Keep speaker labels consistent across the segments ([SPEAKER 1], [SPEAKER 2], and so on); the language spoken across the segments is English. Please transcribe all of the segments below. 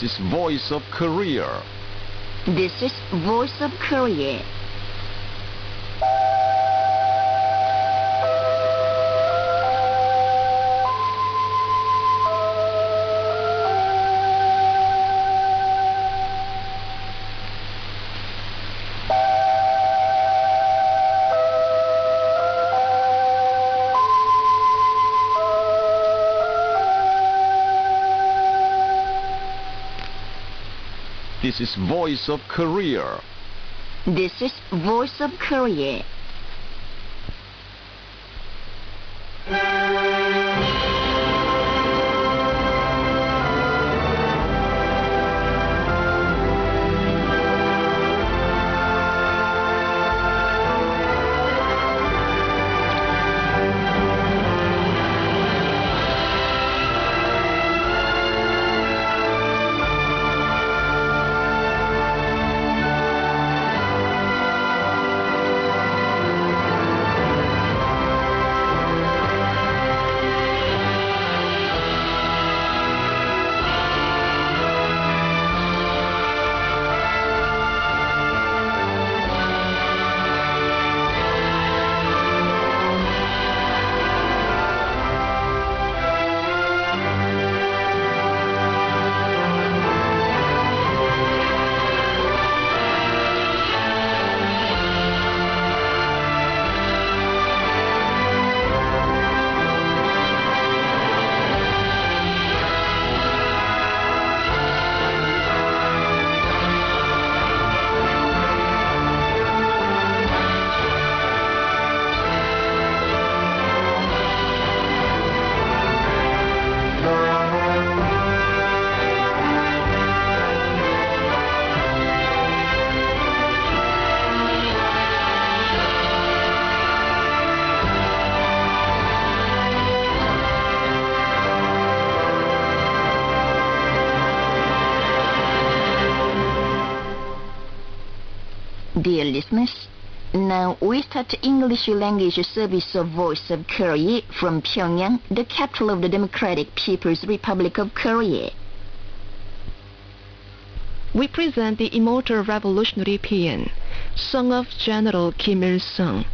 [SPEAKER 1] This is Voice of Korea.
[SPEAKER 2] This is Voice of Korea.
[SPEAKER 1] This is Voice of Korea.
[SPEAKER 2] This is Voice of Korea. Dear listeners, now we start English language service of Voice of Korea from Pyongyang, the capital of the Democratic People's Republic of Korea.
[SPEAKER 3] We present the immortal revolutionary paean, Song of General Kim Il-sung.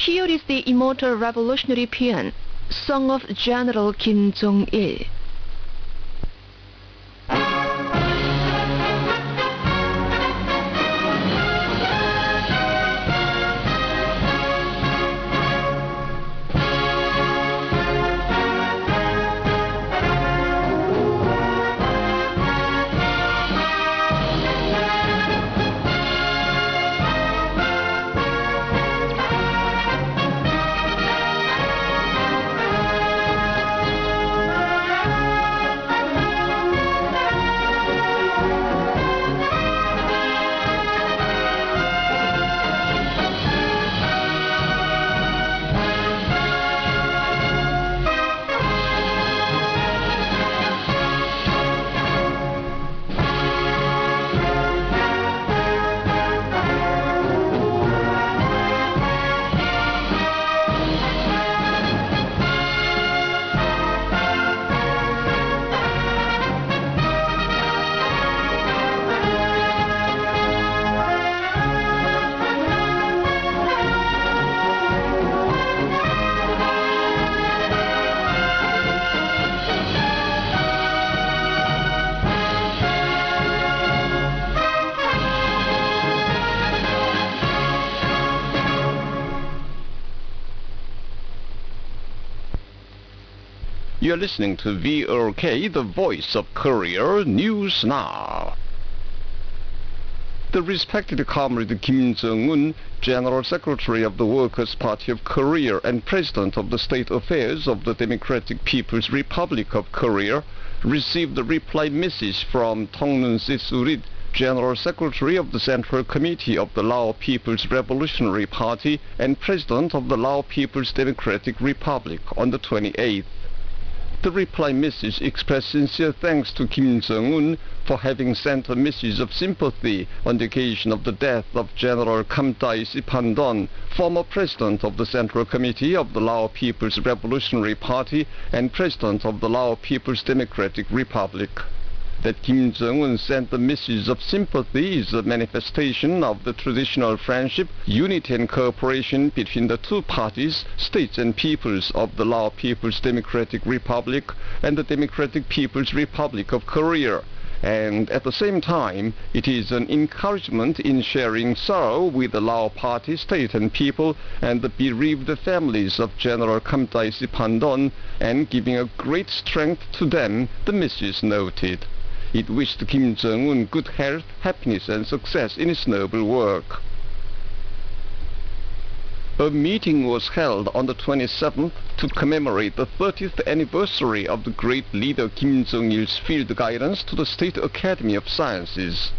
[SPEAKER 3] Here is the immortal revolutionary paean, Song of General Kim Jong-il.
[SPEAKER 1] You're listening to VRK, the voice of Korea, News Now. The respected comrade Kim Jong-un, General Secretary of the Workers' Party of Korea and President of the State Affairs of the Democratic People's Republic of Korea, received a reply message from Thongnoon Sisurit, General Secretary of the Central Committee of the Lao People's Revolutionary Party and President of the Lao People's Democratic Republic on the 28th. The reply message expressed sincere thanks to Kim Jong-un for having sent a message of sympathy on the occasion of the death of General Kamtai Siphandon, former President of the Central Committee of the Lao People's Revolutionary Party and President of the Lao People's Democratic Republic. That Kim Jong-un sent the message of sympathy is a manifestation of the traditional friendship, unity and cooperation between the two parties, states and peoples of the Lao People's Democratic Republic and the Democratic People's Republic of Korea. And at the same time, it is an encouragement in sharing sorrow with the Lao Party, state and people and the bereaved families of General Kamtai Siphandon and giving a great strength to them, the message noted. It wished Kim Jong-un good health, happiness and success in his noble work. A meeting was held on the 27th to commemorate the 30th anniversary of the great leader Kim Jong-il's field guidance to the State Academy of Sciences.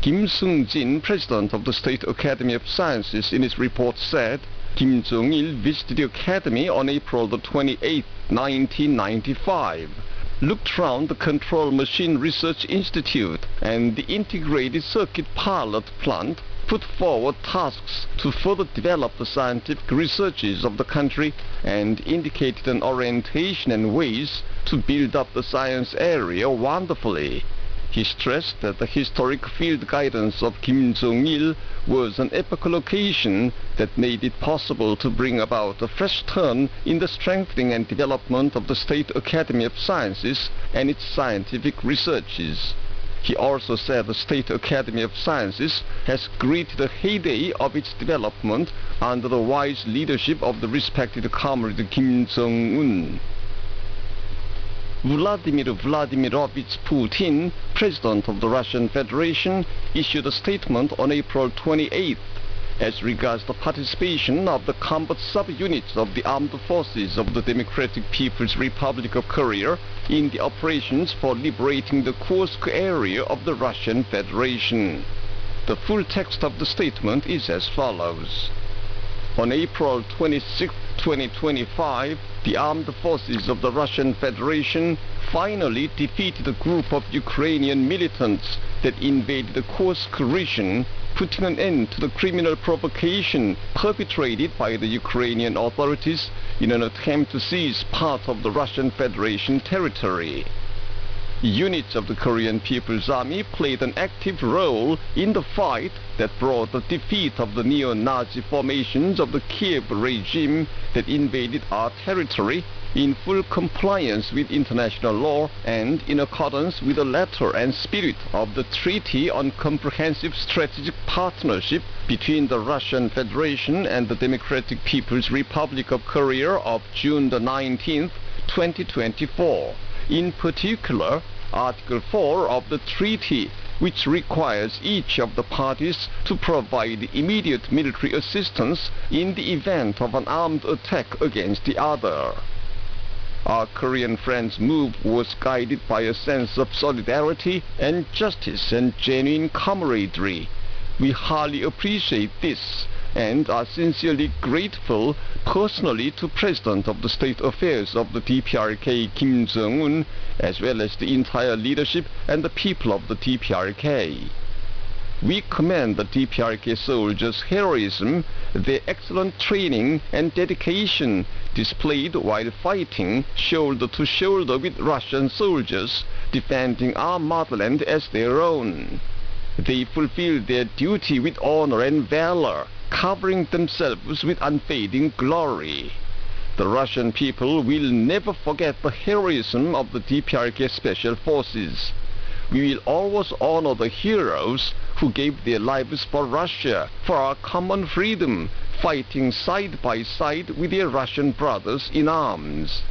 [SPEAKER 1] Kim Sung-jin, President of the State Academy of Sciences, in his report said, Kim Jong-il visited the Academy on April the 28th, 1995. Looked round the Control Machine Research Institute and the Integrated Circuit Pilot Plant, put forward tasks to further develop the scientific researches of the country and indicated an orientation and ways to build up the science area wonderfully. He stressed that the historic field guidance of Kim Jong-il was an epochal occasion that made it possible to bring about a fresh turn in the strengthening and development of the State Academy of Sciences and its scientific researches. He also said the State Academy of Sciences has greeted the heyday of its development under the wise leadership of the respected comrade Kim Jong-un. Vladimir Vladimirovich Putin, President of the Russian Federation, issued a statement on April 28th as regards the participation of the combat subunits of the armed forces of the Democratic People's Republic of Korea in the operations for liberating the Kursk area of the Russian Federation. The full text of the statement is as follows. On April 26, 2025, the armed forces of the Russian Federation finally defeated a group of Ukrainian militants that invaded the Kursk region, putting an end to the criminal provocation perpetrated by the Ukrainian authorities in an attempt to seize part of the Russian Federation territory. Units of the Korean People's Army played an active role in the fight that brought the defeat of the neo-Nazi formations of the Kiev regime that invaded our territory in full compliance with international law and in accordance with the letter and spirit of the Treaty on Comprehensive Strategic Partnership between the Russian Federation and the Democratic People's Republic of Korea of June the 19th, 2024. In particular, Article 4 of the treaty, which requires each of the parties to provide immediate military assistance in the event of an armed attack against the other. Our Korean friends' move was guided by a sense of solidarity and justice and genuine camaraderie. We highly appreciate this and are sincerely grateful personally to President of the State Affairs of the DPRK Kim Jong-un, as well as the entire leadership and the people of the DPRK. We commend the DPRK soldiers' heroism, their excellent training and dedication displayed while fighting shoulder to shoulder with Russian soldiers, defending our motherland as their own. They fulfilled their duty with honor and valor, covering themselves with unfading glory. The Russian people will never forget the heroism of the DPRK Special Forces. We will always honor the heroes who gave their lives for Russia, for our common freedom, fighting side by side with their Russian brothers in arms.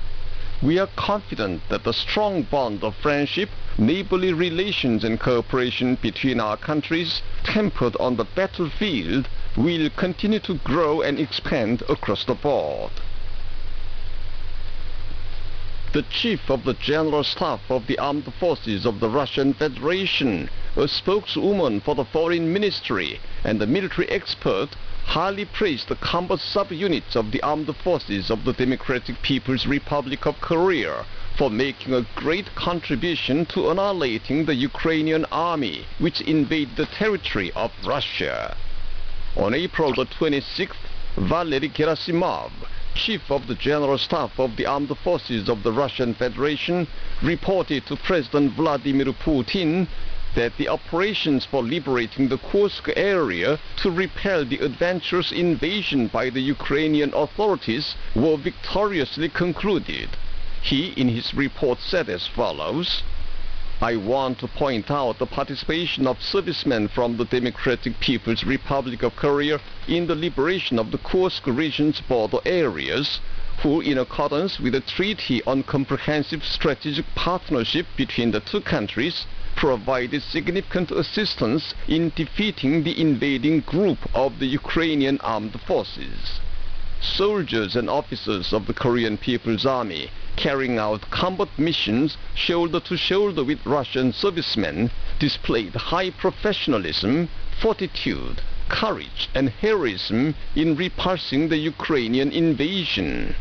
[SPEAKER 1] We are confident that the strong bond of friendship, neighborly relations and cooperation between our countries, tempered on the battlefield, will continue to grow and expand across the board. The Chief of the General Staff of the Armed Forces of the Russian Federation, a spokeswoman for the Foreign Ministry, and a military expert highly praised the combat subunits of the Armed Forces of the Democratic People's Republic of Korea for making a great contribution to annihilating the Ukrainian army, which invaded the territory of Russia. On April the 26th, Valery Gerasimov, Chief of the General Staff of the Armed Forces of the Russian Federation, reported to President Vladimir Putin that the operations for liberating the Kursk area to repel the adventurous invasion by the Ukrainian authorities were victoriously concluded. He, in his report, said as follows: I want to point out the participation of servicemen from the Democratic People's Republic of Korea in the liberation of the Kursk region's border areas, who, in accordance with the Treaty on Comprehensive Strategic Partnership between the two countries, provided significant assistance in defeating the invading group of the Ukrainian armed forces. Soldiers and officers of the Korean People's Army carrying out combat missions shoulder to shoulder with Russian servicemen displayed high professionalism, fortitude, courage and heroism in repulsing the Ukrainian invasion.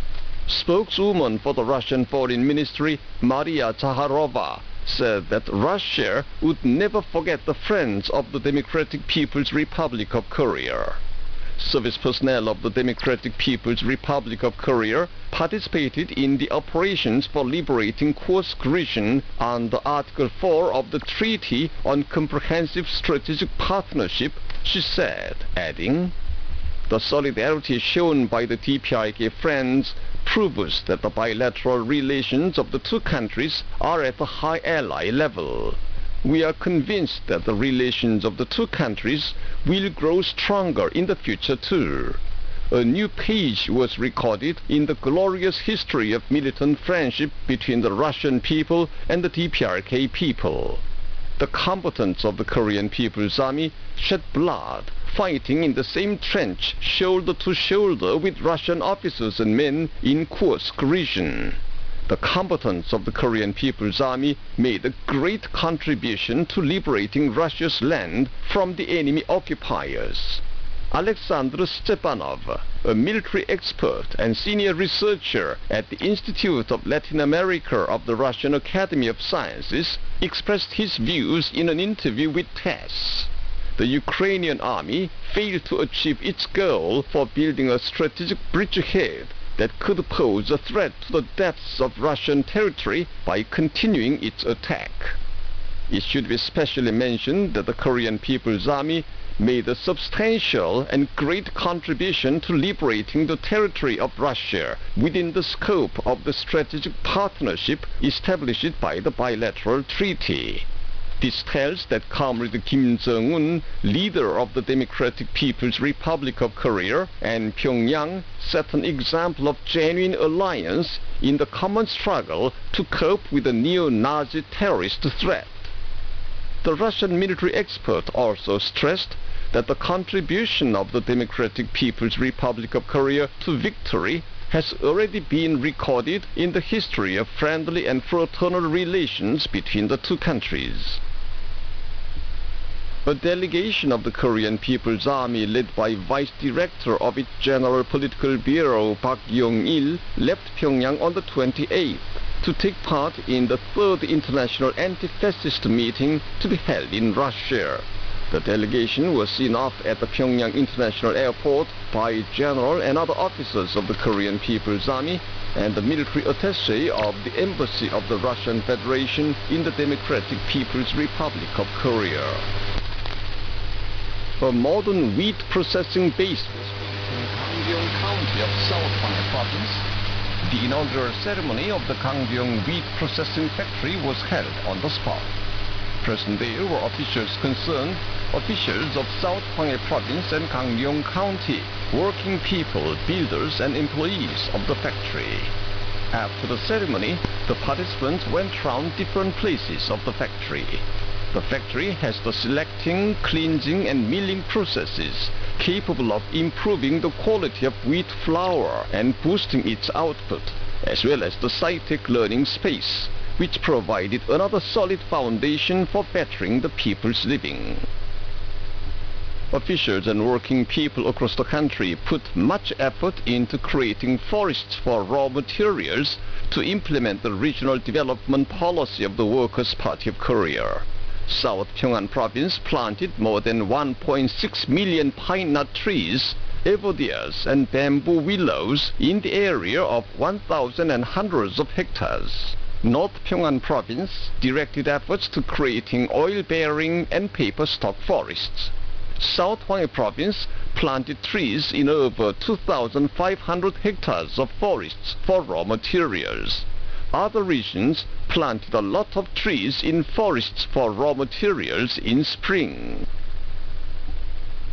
[SPEAKER 1] Spokeswoman for the Russian Foreign Ministry, Maria Zaharova, said that Russia would never forget the friends of the Democratic People's Republic of Korea. Service personnel of the Democratic People's Republic of Korea participated in the operations for liberating Kursk region under Article 4 of the Treaty on Comprehensive Strategic Partnership, she said, adding, the solidarity shown by the DPRK friends proves that the bilateral relations of the two countries are at a high ally level. We are convinced that the relations of the two countries will grow stronger in the future too. A new page was recorded in the glorious history of militant friendship between the Russian people and the DPRK people. The combatants of the Korean People's Army shed blood, fighting in the same trench shoulder to shoulder with Russian officers and men in Kursk region. The combatants of the Korean People's Army made a great contribution to liberating Russia's land from the enemy occupiers. Alexander Stepanov, a military expert and senior researcher at the Institute of Latin America of the Russian Academy of Sciences, expressed his views in an interview with TASS. The Ukrainian army failed to achieve its goal for building a strategic bridgehead that could pose a threat to the depths of Russian territory by continuing its attack. It should be especially mentioned that the Korean People's Army made a substantial and great contribution to liberating the territory of Russia within the scope of the strategic partnership established by the bilateral treaty. This tells that Comrade Kim Jong-un, leader of the Democratic People's Republic of Korea, and Pyongyang set an example of genuine alliance in the common struggle to cope with the neo-Nazi terrorist threat. The Russian military expert also stressed that the contribution of the Democratic People's Republic of Korea to victory has already been recorded in the history of friendly and fraternal relations between the two countries. A delegation of the Korean People's Army led by Vice Director of its General Political Bureau Park Yong-il left Pyongyang on the 28th to take part in the 3rd International Anti-Fascist meeting to be held in Russia. The delegation was seen off at the Pyongyang International Airport by general and other officers of the Korean People's Army and the military attaché of the Embassy of the Russian Federation in the Democratic People's Republic of Korea. A modern wheat processing base was built in Gangneung County of South Hwanghae Province. The inaugural ceremony of the Gangneung wheat processing factory was held on the spot. Present there were officials concerned, officials of South Hwanghae Province and Gangneung County, working people, builders and employees of the factory. After the ceremony, the participants went round different places of the factory. The factory has the selecting, cleansing and milling processes capable of improving the quality of wheat flour and boosting its output, as well as the sci-tech learning space, which provided another solid foundation for bettering the people's living. Officials and working people across the country put much effort into creating forests for raw materials to implement the regional development policy of the Workers' Party of Korea. South Pyongan province planted more than 1.6 million pine nut trees, evodias and bamboo willows in the area of 1,000 and hundreds of hectares. North Pyongan province directed efforts to creating oil-bearing and paper stock forests. South Hwanghae province planted trees in over 2,500 hectares of forests for raw materials. Other regions planted a lot of trees in forests for raw materials in spring.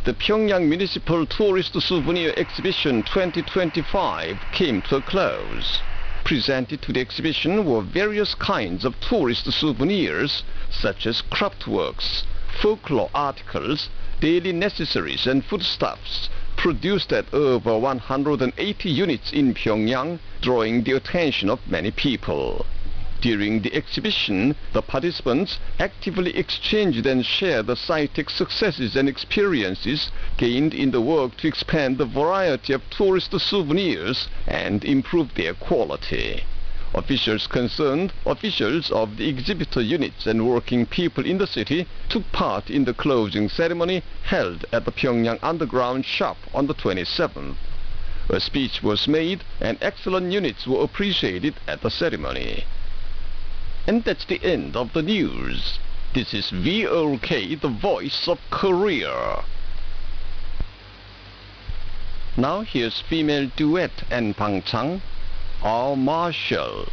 [SPEAKER 1] The Pyongyang Municipal Tourist Souvenir Exhibition 2025 came to a close. Presented to the exhibition were various kinds of tourist souvenirs such as craftworks, folklore articles, daily necessaries and foodstuffs, produced at over 180 units in Pyongyang, drawing the attention of many people. During the exhibition, the participants actively exchanged and shared the sci-tech successes and experiences gained in the work to expand the variety of tourist souvenirs and improve their quality. Officials concerned, officials of the exhibitor units and working people in the city took part in the closing ceremony held at the Pyongyang Underground Shop on the 27th. A speech was made and excellent units were appreciated at the ceremony. And that's the end of the news. This is VOK, the voice of Korea. Now here's female duet and Bangchang, Our Marshal.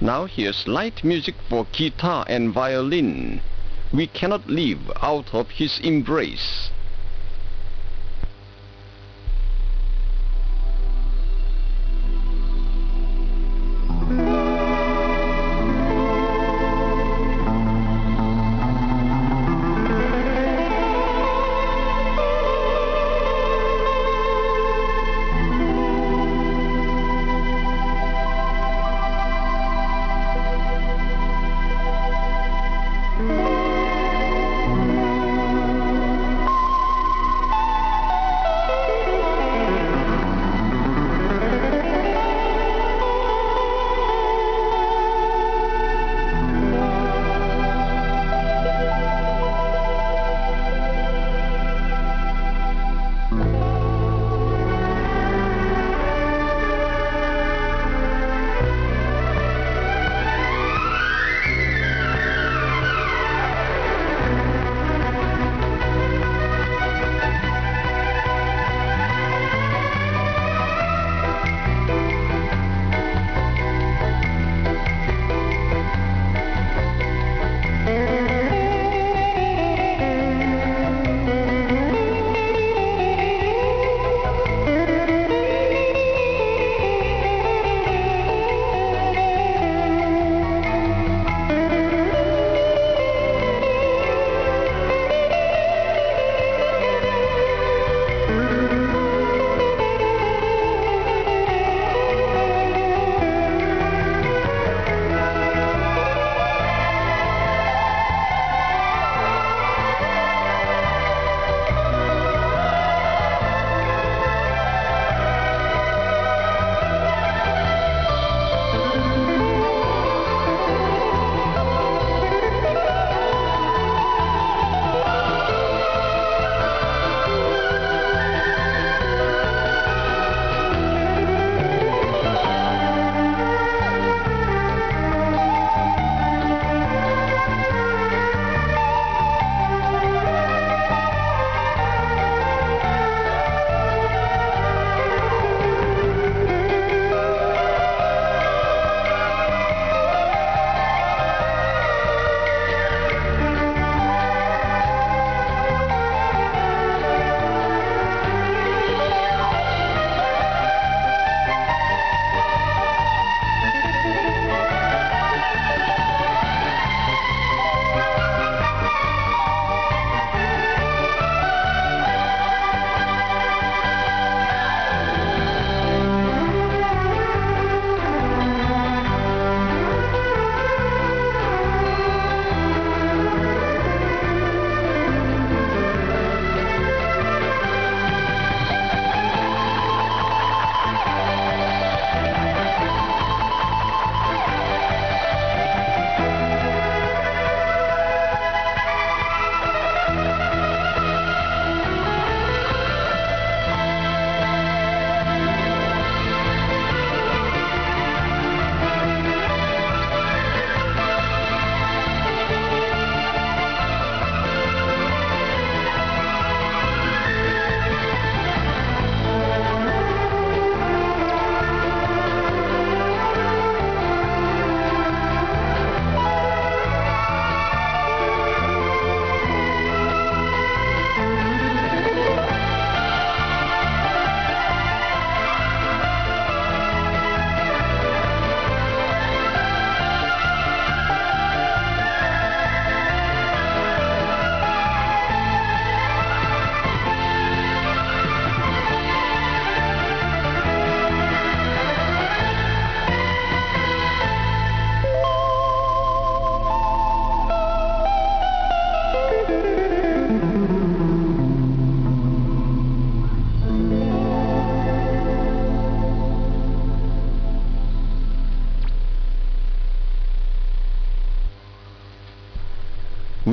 [SPEAKER 1] Now here's light music for guitar and violin. We cannot live out of his embrace.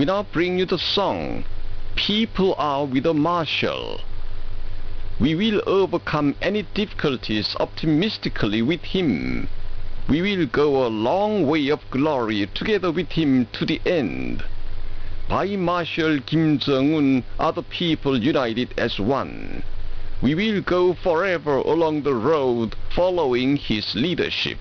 [SPEAKER 1] We now bring you the song, People Are with a Marshal. We will overcome any difficulties optimistically with him. We will go a long way of glory together with him to the end. By Marshal Kim Jong-un are the people united as one. We will go forever along the road following his leadership.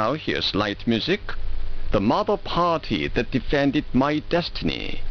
[SPEAKER 1] Now here's light music, The Mother Party That Defended My Destiny.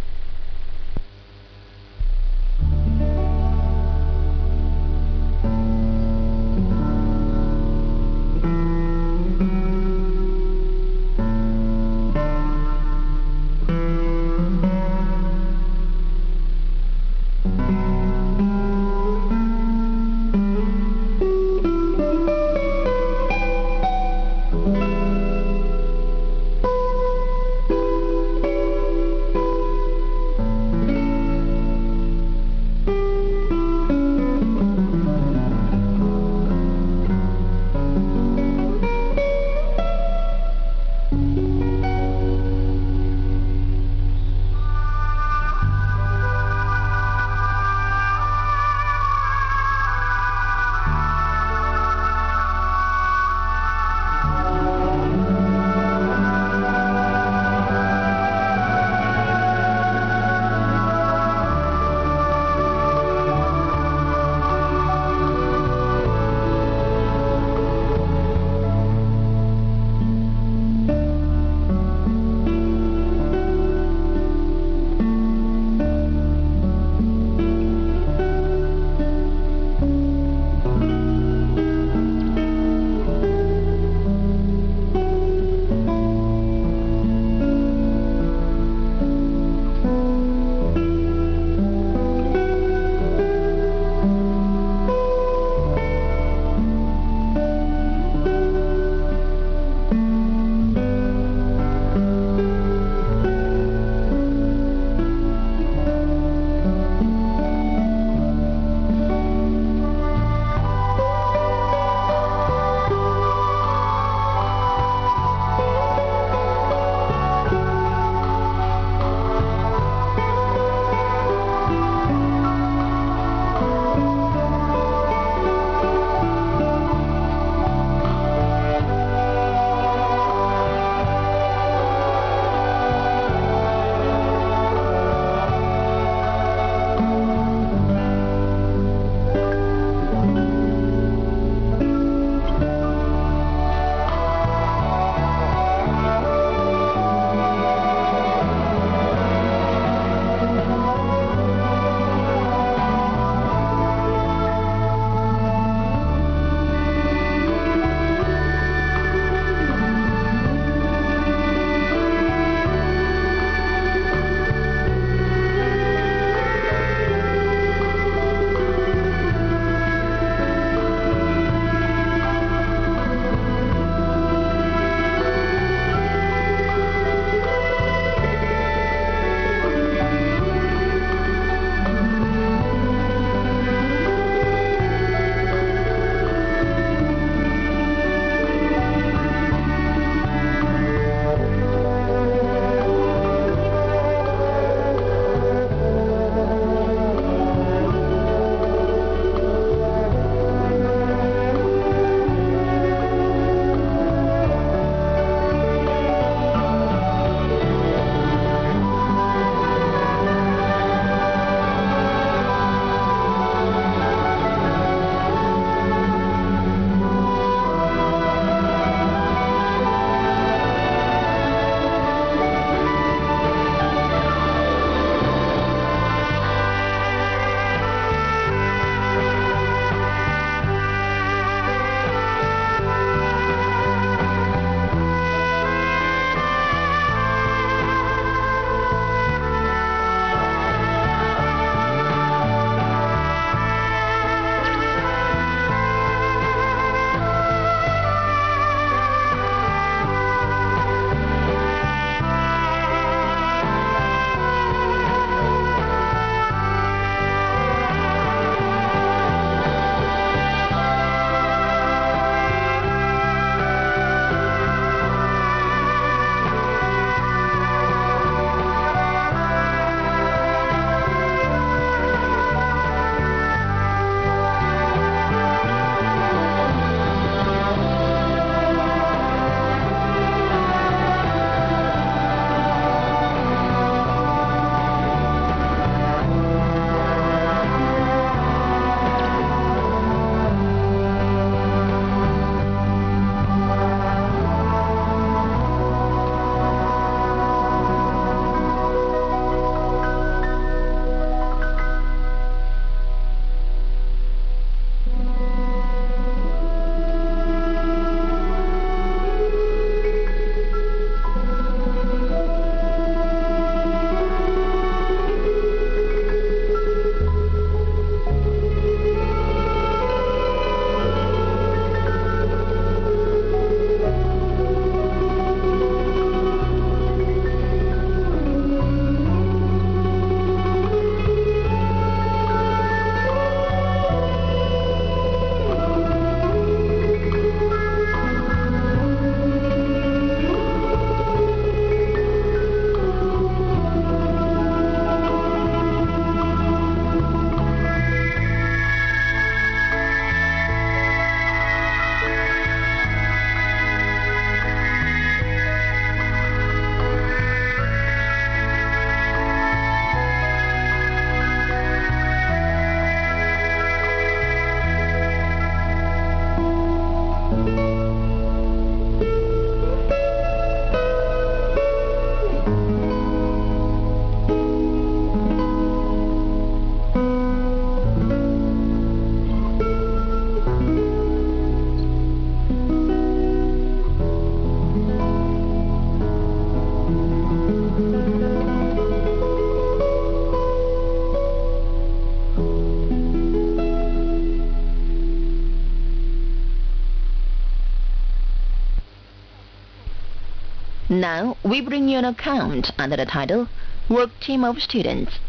[SPEAKER 2] Now we bring you an account under the title Work Team of Students.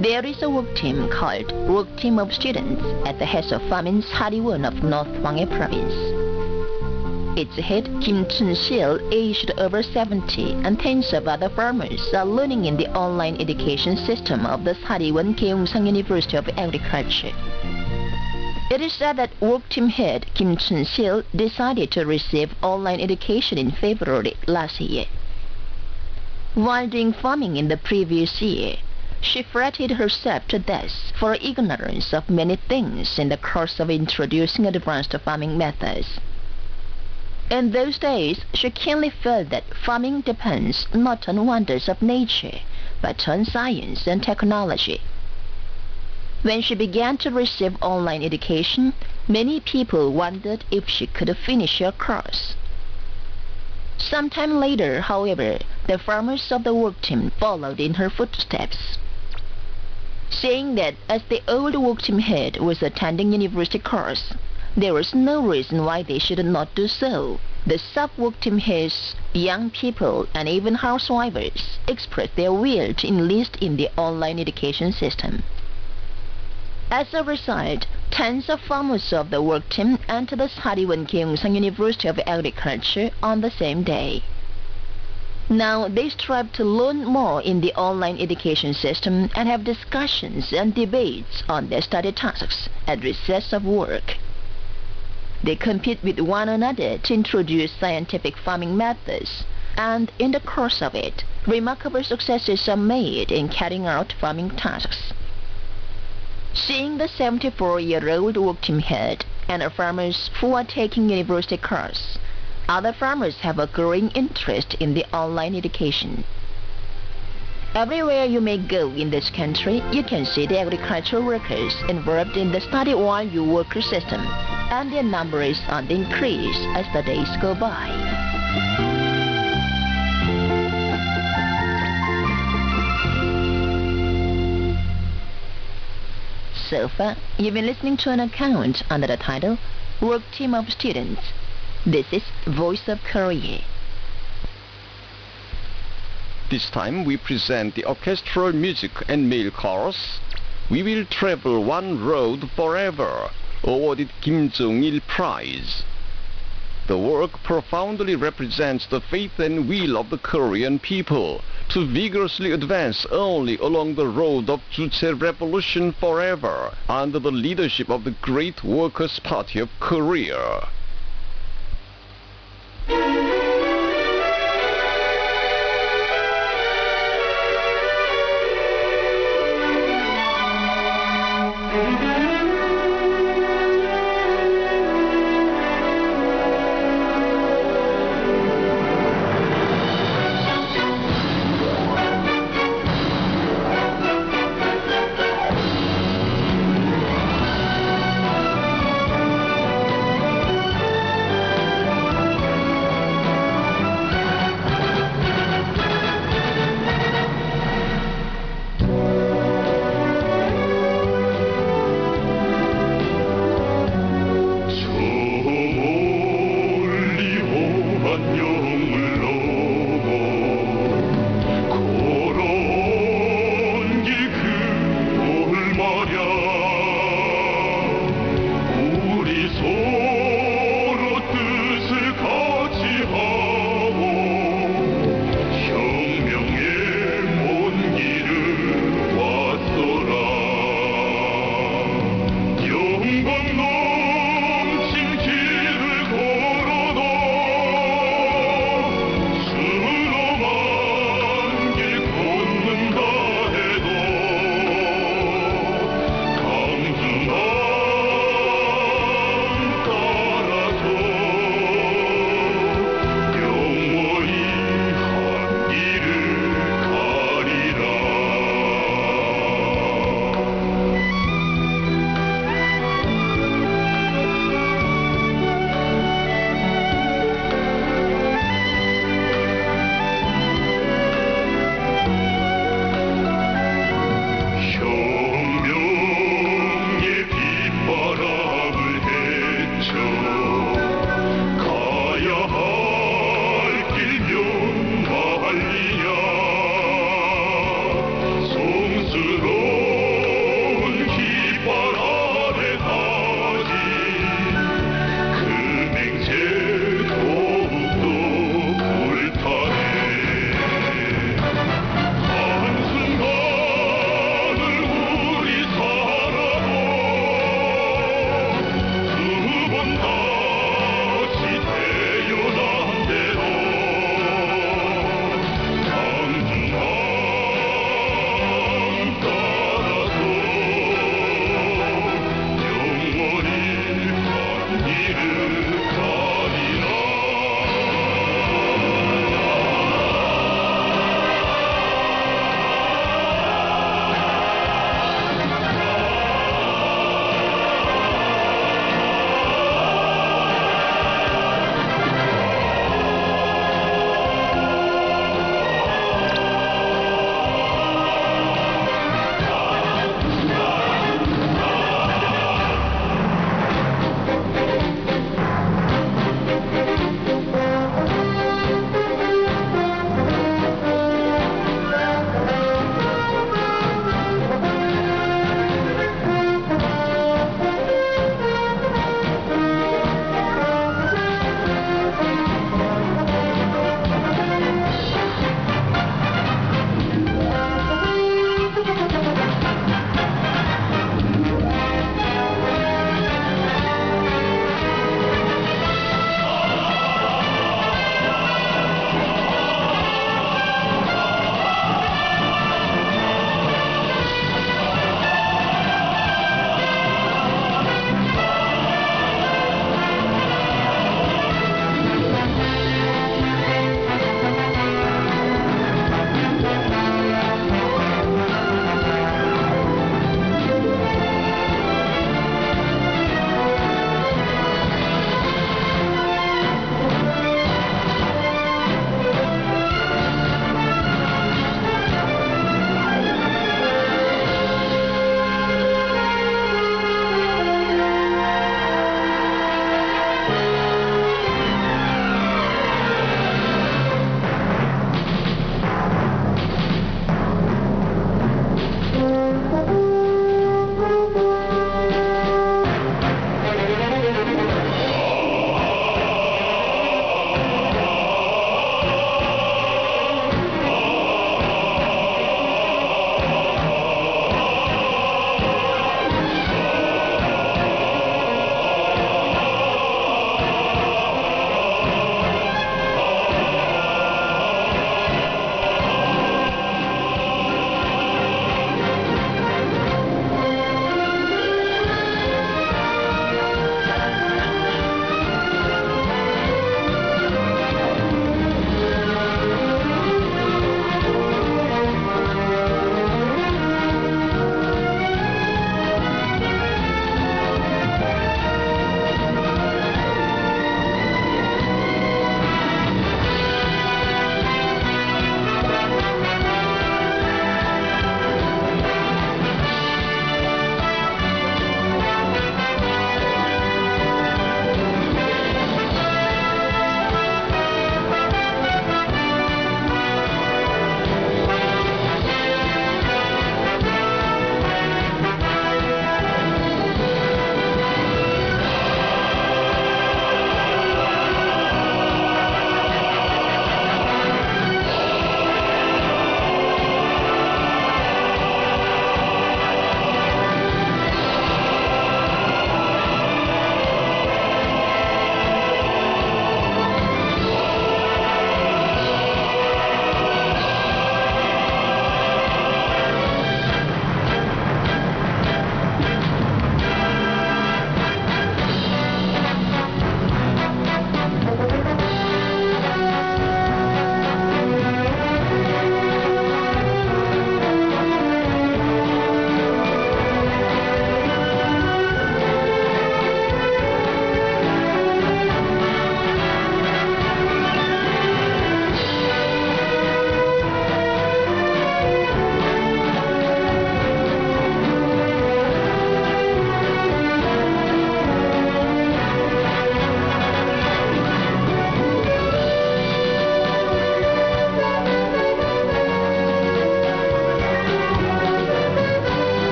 [SPEAKER 2] There is a work team called Work Team of Students at the head of Famin's Hariwon of North Hwanghae Province. Its head, Kim Chun-sil, aged over 70, and tens of other farmers are learning in the online education system of the Hariwon Gyeongsang University of Agriculture. It is said that work team head Kim Chun-sil decided to receive online education in February last year. While doing farming in the previous year, she fretted herself to death for ignorance of many things in the course of introducing advanced farming methods. In those days, she keenly felt that farming depends not on wonders of nature, but on science and technology. When she began to receive online education, many people wondered if she could finish her course. Sometime later, however, the farmers of the work team followed in her footsteps. Saying that as the old work team head was attending university course, there was no reason why they should not do so. The sub-work team heads, young people, and even housewives expressed their will to enlist in the online education system. As a result, tens of farmers of the work team entered the Hariwon Gyeongsang University of Agriculture on the same day. Now they strive to learn more in the online education system and have discussions and debates on their study tasks at recess of work. They compete with one another to introduce scientific farming methods, and in the course of it, remarkable successes are made in carrying out farming tasks. Seeing the 74-year-old work team head and the farmers who are taking university course, other farmers have a growing interest in the online education. Everywhere you may go in this country, you can see the agricultural workers involved in the study while you work system, and their number is on the increase as the days go by. So far, you've been listening to an account under the title Work Team of Students. This is Voice of Korea.
[SPEAKER 1] This time we present the orchestral music and male chorus, We Will Travel One Road Forever, awarded Kim Jong-il Prize. The work profoundly represents the faith and will of the Korean people to vigorously advance only along the road of Juche Revolution forever under the leadership of the Great Workers' Party of Korea.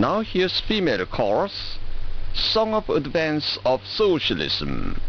[SPEAKER 1] Now here's female chorus, Song of Advance of Socialism.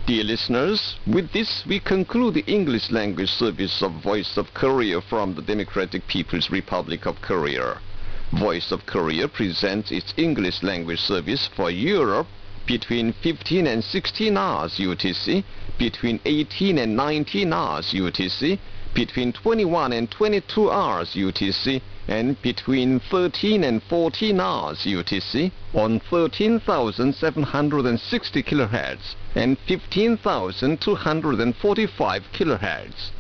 [SPEAKER 1] Dear listeners, with this we conclude the English language service of Voice of Korea from the Democratic People's Republic of Korea. Voice of Korea presents its English language service for Europe between 15 and 16 hours UTC, between 18 and 19 hours UTC, between 21 and 22 hours UTC, and between 13 and 14 hours UTC on 13,760 kHz and 15,245 kHz.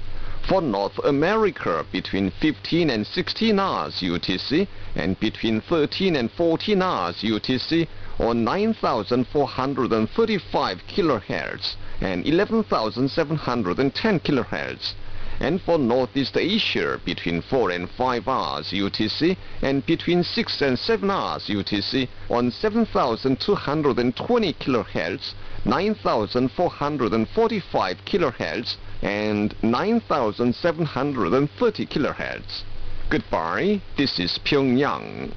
[SPEAKER 1] For North America, between 15 and 16 hours UTC and between 13 and 14 hours UTC on 9,435 kHz and 11,710 kHz. And for Northeast Asia, between 4 and 5 hours UTC and between 6 and 7 hours UTC on 7,220 kHz, 9,445 kHz and 9,730 kHz. Goodbye, this is Pyongyang.